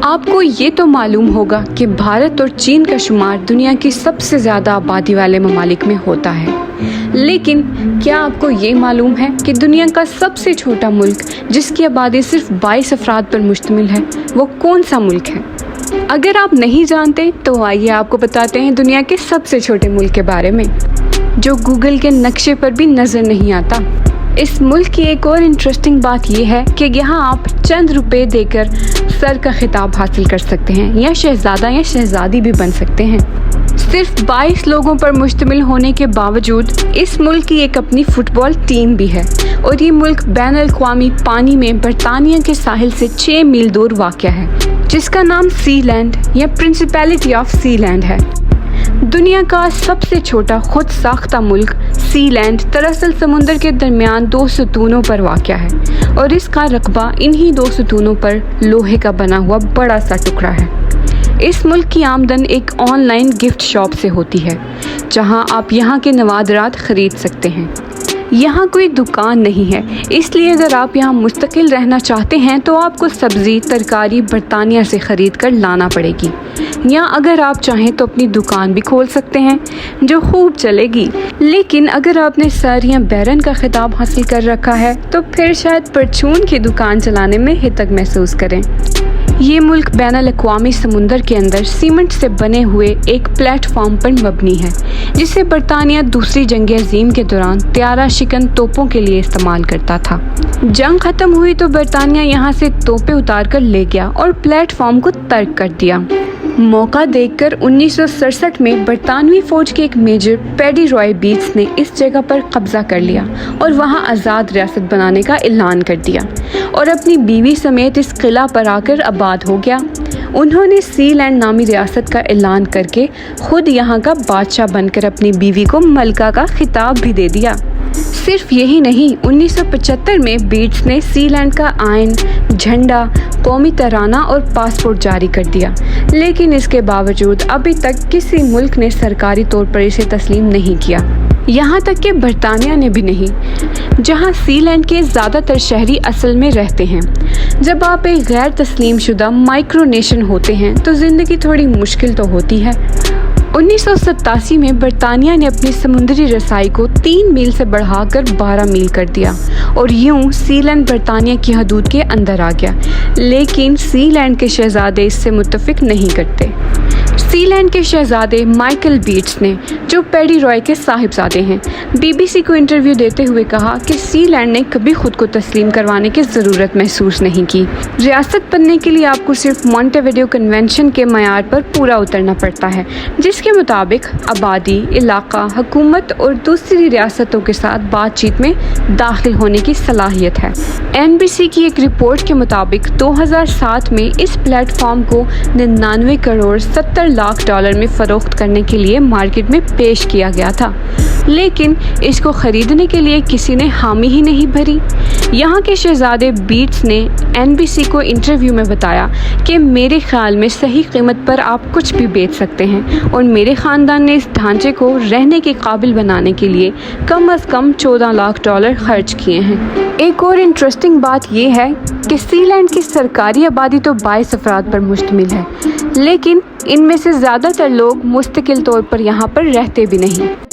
آپ کو یہ تو معلوم ہوگا کہ بھارت اور چین کا شمار دنیا کی سب سے زیادہ آبادی والے ممالک میں ہوتا ہے، لیکن کیا آپ کو یہ معلوم ہے کہ دنیا کا سب سے چھوٹا ملک جس کی آبادی صرف 22 افراد پر مشتمل ہے وہ کون سا ملک ہے؟ اگر آپ نہیں جانتے تو آئیے آپ کو بتاتے ہیں دنیا کے سب سے چھوٹے ملک کے بارے میں، جو گوگل کے نقشے پر بھی نظر نہیں آتا۔ اس ملک کی ایک اور انٹرسٹنگ بات یہ ہے کہ یہاں آپ چند روپے دے کر سر کا خطاب حاصل کر سکتے ہیں یا شہزادہ یا شہزادی بھی بن سکتے ہیں۔ صرف 22 لوگوں پر مشتمل ہونے کے باوجود اس ملک کی ایک اپنی فٹ بال ٹیم بھی ہے، اور یہ ملک بین الاقوامی پانی میں برطانیہ کے ساحل سے 6 میل دور واقع ہے، جس کا نام سی لینڈ یا پرنسپیلٹی آف سی لینڈ ہے۔ دنیا کا سب سے چھوٹا خود ساختہ ملک سی لینڈ دراصل سمندر کے درمیان 2 ستونوں پر واقع ہے، اور اس کا رقبہ انہی 2 ستونوں پر لوہے کا بنا ہوا بڑا سا ٹکڑا ہے۔ اس ملک کی آمدن ایک آن لائن گفٹ شاپ سے ہوتی ہے، جہاں آپ یہاں کے نوادرات خرید سکتے ہیں۔ یہاں کوئی دکان نہیں ہے، اس لیے اگر آپ یہاں مستقل رہنا چاہتے ہیں تو آپ کو سبزی ترکاری برطانیہ سے خرید کر لانا پڑے گی، یا اگر آپ چاہیں تو اپنی دکان بھی کھول سکتے ہیں جو خوب چلے گی۔ لیکن اگر آپ نے سر یا بیرن کا خطاب حاصل کر رکھا ہے تو پھر شاید پرچون کی دکان چلانے میں ہچک محسوس کریں۔ یہ ملک بین الاقوامی سمندر کے اندر سیمنٹ سے بنے ہوئے ایک پلیٹ فارم پر مبنی ہے، جسے برطانیہ دوسری جنگ عظیم کے دوران طیارہ شکن توپوں کے لیے استعمال کرتا تھا۔ جنگ ختم ہوئی تو برطانیہ یہاں سے توپیں اتار کر لے گیا اور پلیٹ فارم کو ترک کر دیا۔ موقع دیکھ کر 1967 میں برطانوی فوج کے ایک میجر پیڈی رائے بیٹس نے اس جگہ پر قبضہ کر لیا اور وہاں آزاد ریاست بنانے کا اعلان کر دیا، اور اپنی بیوی سمیت اس قلعہ پر آ کر آباد ہو گیا۔ انہوں نے سی لینڈ نامی ریاست کا اعلان کر کے خود یہاں کا بادشاہ بن کر اپنی بیوی کو ملکہ کا خطاب بھی دے دیا۔ صرف یہی نہیں، 1975 میں بیٹس نے سی لینڈ کا آئین، جھنڈا، قومی ترانہ اور پاسپورٹ جاری کر دیا، لیکن اس کے باوجود ابھی تک کسی ملک نے سرکاری طور پر اسے تسلیم نہیں کیا، یہاں تک کہ برطانیہ نے بھی نہیں، جہاں سی لینڈ کے زیادہ تر شہری اصل میں رہتے ہیں۔ جب آپ ایک غیر تسلیم شدہ مائکرو نیشن ہوتے ہیں تو زندگی تھوڑی مشکل تو ہوتی ہے۔ 1987 میں برطانیہ نے اپنی سمندری رسائی کو 3 میل سے بڑھا کر 12 میل کر دیا، اور یوں سی لینڈ برطانیہ کی حدود کے اندر آ گیا، لیکن سی لینڈ کے شہزادے اس سے متفق نہیں کرتے۔ سی لینڈ کے شہزادے مائیکل بیٹس نے، جو پیڈی رائے کے صاحبزادے ہیں، بی بی سی کو انٹرویو دیتے ہوئے کہا کہ سی لینڈ نے کبھی خود کو تسلیم کروانے کی ضرورت محسوس نہیں کی۔ ریاست بننے کے لیے آپ کو صرف مونٹے ویڈیو کنونشن کے معیار پر پورا اترنا پڑتا ہے، جس کے مطابق آبادی، علاقہ، حکومت اور دوسری ریاستوں کے ساتھ بات چیت میں داخل ہونے کی صلاحیت ہے۔ این بی سی کی ایک رپورٹ کے مطابق 2007 میں اس پلیٹ فارم کو 99 کروڑ 70 لاکھ ڈالر میں فروخت کرنے کے لیے مارکیٹ میں پیش کیا گیا تھا، لیکن اس کو خریدنے کے لیے کسی نے حامی ہی نہیں بھری۔ یہاں کے شہزادے بیٹس نے این بی سی کو انٹرویو میں بتایا کہ میرے خیال میں صحیح قیمت پر آپ کچھ بھی بیچ سکتے ہیں، اور میرے خاندان نے اس ڈھانچے کو رہنے کے قابل بنانے کے لیے کم از کم 14 لاکھ ڈالر خرچ کیے ہیں۔ ایک اور انٹرسٹنگ بات یہ ہے کہ سی لینڈ کی سرکاری آبادی تو 22 افراد پر مشتمل ہے، لیکن ان میں سے زیادہ تر لوگ مستقل طور پر یہاں پر رہتے بھی نہیں۔